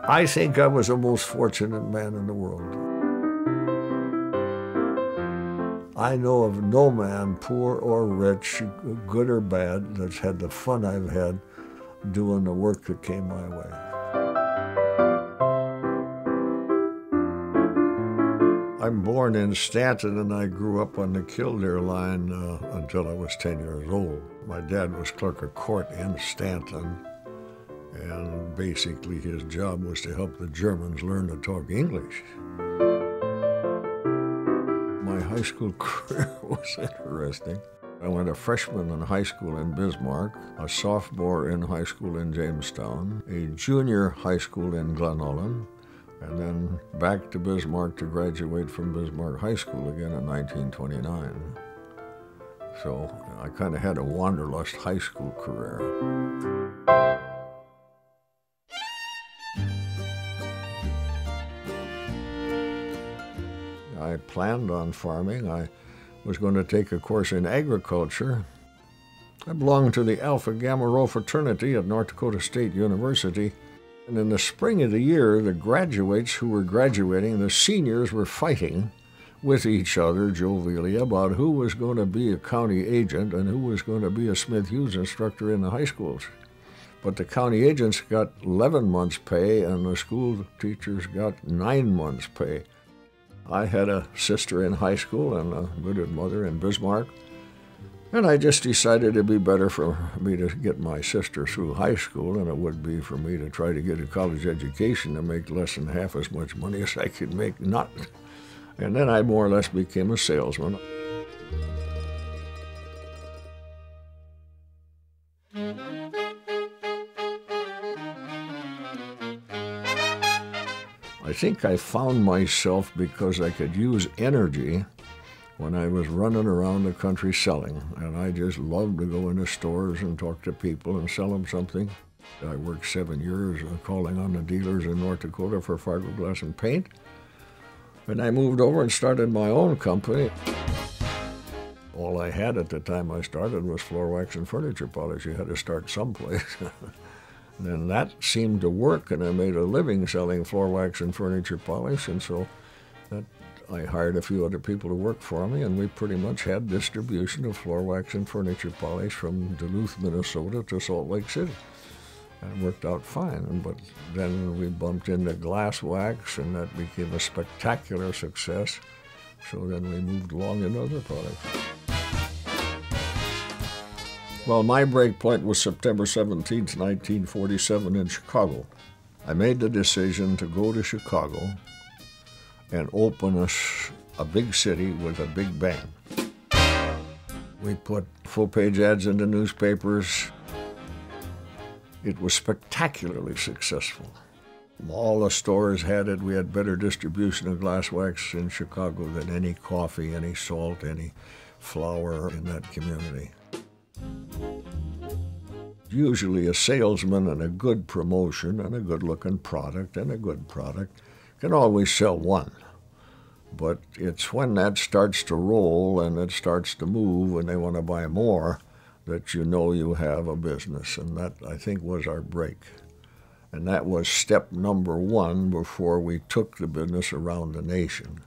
I think I was the most fortunate man in the world. I know of no man, poor or rich, good or bad, that's had the fun I've had doing the work that came my way. I'm born in Stanton, and I grew up on the Kildare line until I was 10 years old. My dad was clerk of court in Stanton, and basically his job was to help the Germans learn to talk English. My high school career was interesting. I went a freshman in high school in Bismarck, a sophomore in high school in Jamestown, a junior high school in Glenullen, and then back to Bismarck to graduate from Bismarck High School again in 1929. So I kind of had a wanderlust high school career. I planned on farming. I was going to take a course in agriculture. I belonged to the Alpha Gamma Rho fraternity at North Dakota State University. And in the spring of the year, the graduates who were graduating, the seniors, were fighting with each other jovially about who was going to be a county agent and who was going to be a Smith Hughes instructor in the high schools. But the county agents got 11 months' pay, and the school teachers got 9 months' pay. I had a sister in high school and a widowed mother in Bismarck. And I just decided it'd be better for me to get my sister through high school than it would be for me to try to get a college education to make less than half as much money as I could make not. And then I more or less became a salesman. I think I found myself because I could use energy when I was running around the country selling, and I just loved to go into stores and talk to people and sell them something. I worked 7 years calling on the dealers in North Dakota for fiberglass and paint, and I moved over and started my own company. All I had at the time I started was floor wax and furniture polish. You had to start someplace. And that seemed to work, and I made a living selling floor wax and furniture polish, and so I hired a few other people to work for me, and we pretty much had distribution of floor wax and furniture polish from Duluth, Minnesota to Salt Lake City. And it worked out fine, but then we bumped into glass wax, and that became a spectacular success. So then we moved along into other products. Well, my break point was September 17th, 1947 in Chicago. I made the decision to go to Chicago and open a big city with a big bang. We put full-page ads in the newspapers. It was spectacularly successful. All the stores had it. We had better distribution of glass wax in Chicago than any coffee, any salt, any flour in that community. Usually a salesman and a good promotion and a good-looking product and a good product can always sell one. But it's when that starts to roll and it starts to move and they want to buy more that you know you have a business. And that, I think, was our break. And that was step number one before we took the business around the nation.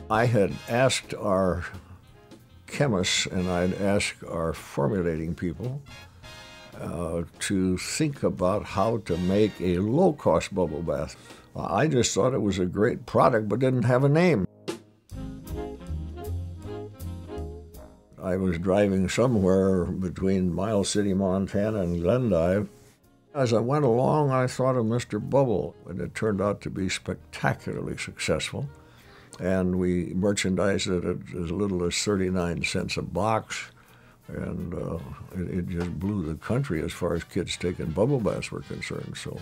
I had asked our chemists and I'd asked our formulating people to think about how to make a low-cost bubble bath. I just thought it was a great product but didn't have a name. I was driving somewhere between Miles City, Montana and Glendive. As I went along, I thought of Mr. Bubble, and it turned out to be spectacularly successful. And we merchandised it at as little as 39 cents a box, and it just blew the country as far as kids taking bubble baths were concerned. So.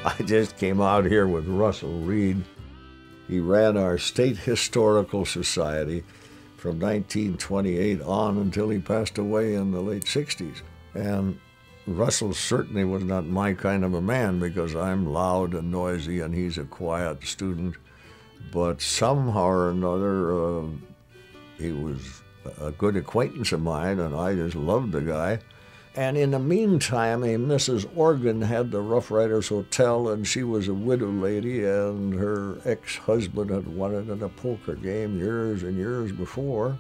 I just came out here with Russell Reed. He ran our State Historical Society from 1928 on until he passed away in the late 60s. And Russell certainly was not my kind of a man because I'm loud and noisy and he's a quiet student. But somehow or another, he was a good acquaintance of mine, and I just loved the guy. And in the meantime, a Mrs. Organ had the Rough Riders Hotel, and she was a widow lady, and her ex-husband had won it in a poker game years and years before.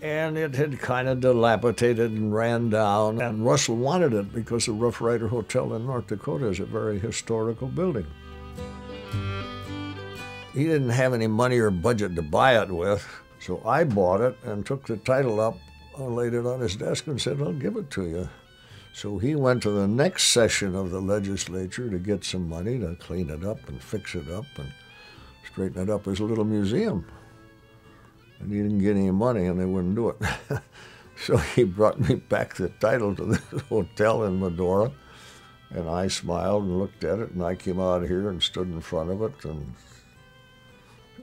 And it had kind of dilapidated and ran down, and Russell wanted it because the Rough Rider Hotel in North Dakota is a very historical building. He didn't have any money or budget to buy it with, so I bought it and took the title up, laid it on his desk and said, I'll give it to you. So he went to the next session of the legislature to get some money to clean it up and fix it up and straighten it up as a little museum. And he didn't get any money and they wouldn't do it. So he brought me back the title to the hotel in Madora, and I smiled and looked at it, and I came out here and stood in front of it, and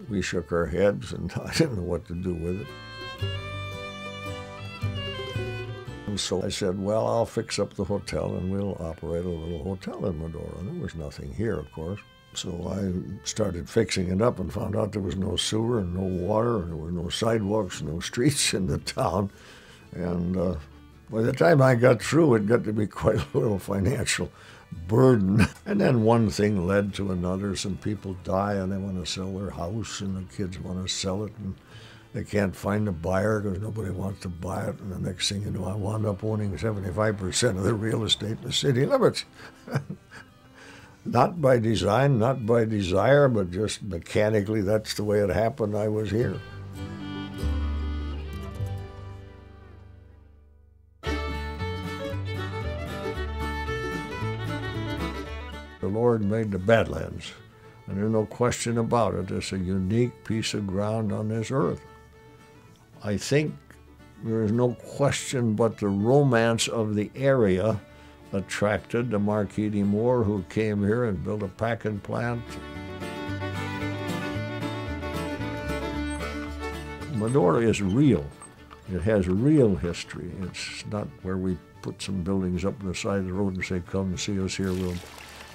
we shook our heads, and I didn't know what to do with it. And so I said, well, I'll fix up the hotel and we'll operate a little hotel in Madora. And there was nothing here, of course. So I started fixing it up and found out there was no sewer and no water, and there were no sidewalks, no streets in the town. And by the time I got through, it got to be quite a little financial burden. And then one thing led to another. Some people die and they want to sell their house, and the kids want to sell it, and they can't find a buyer because nobody wants to buy it. And the next thing you know, I wound up owning 75% of the real estate in the city limits. Not by design, not by desire, but just mechanically, that's the way it happened. I was here. The Lord made the Badlands, and there's no question about it. It's a unique piece of ground on this earth. I think there is no question but the romance of the area attracted the Marquis de Moore, who came here and built a packing plant. Madora is real. It has real history. It's not where we put some buildings up on the side of the road and say, come see us here, we'll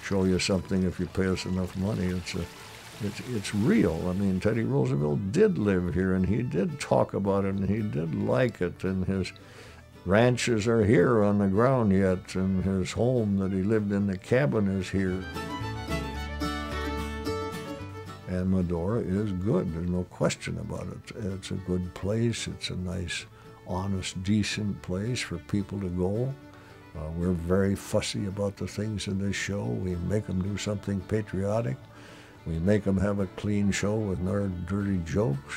show you something if you pay us enough money. It's real. I mean, Teddy Roosevelt did live here, and he did talk about it, and he did like it, and his ranches are here on the ground yet, and his home that he lived in, the cabin, is here. And Madora is good. There's no question about it. It's a good place. It's a nice, honest, decent place for people to go. We're very fussy about the things in this show. We make them do something patriotic. We make them have a clean show with no dirty jokes.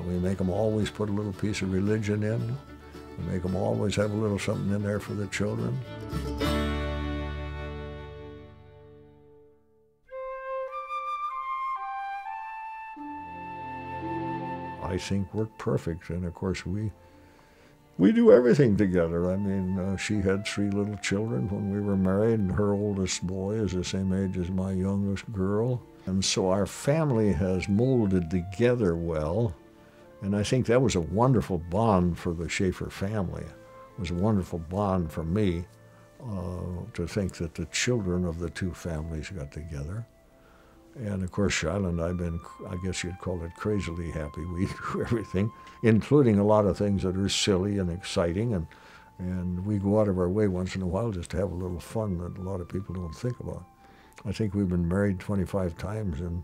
We make them always put a little piece of religion in. We make them always have a little something in there for the children. I think we're perfect, and of course we do everything together. I mean, she had 3 little children when we were married, and her oldest boy is the same age as my youngest girl. And so our family has molded together well. And I think that was a wonderful bond for the Schafer family. It was a wonderful bond for me to think that the children of the 2 families got together. And of course, Shiloh and I have been, I guess you'd call it crazily happy. We do everything, including a lot of things that are silly and exciting. And we go out of our way once in a while just to have a little fun that a lot of people don't think about. I think we've been married 25 times in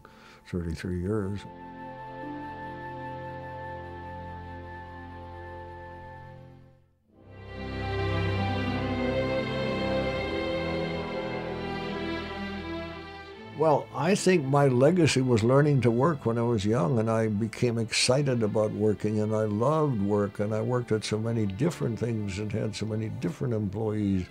33 years. Well, I think my legacy was learning to work when I was young, and I became excited about working, and I loved work, and I worked at so many different things and had so many different employees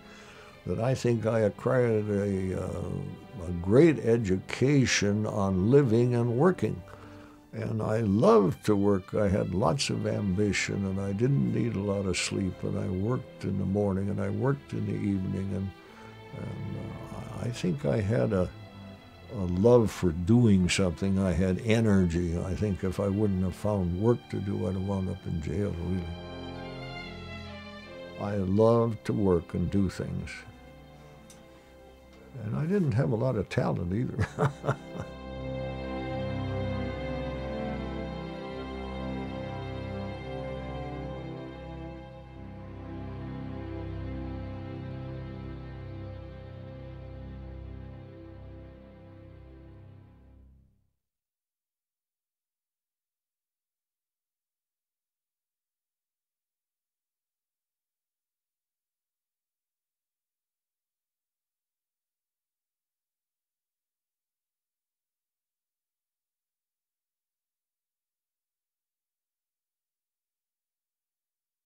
that I think I acquired a great education on living and working. And I loved to work. I had lots of ambition, and I didn't need a lot of sleep, and I worked in the morning, and I worked in the evening, and I think I had a love for doing something. I had energy. I think if I wouldn't have found work to do, I'd have wound up in jail, really. I loved to work and do things. And I didn't have a lot of talent either.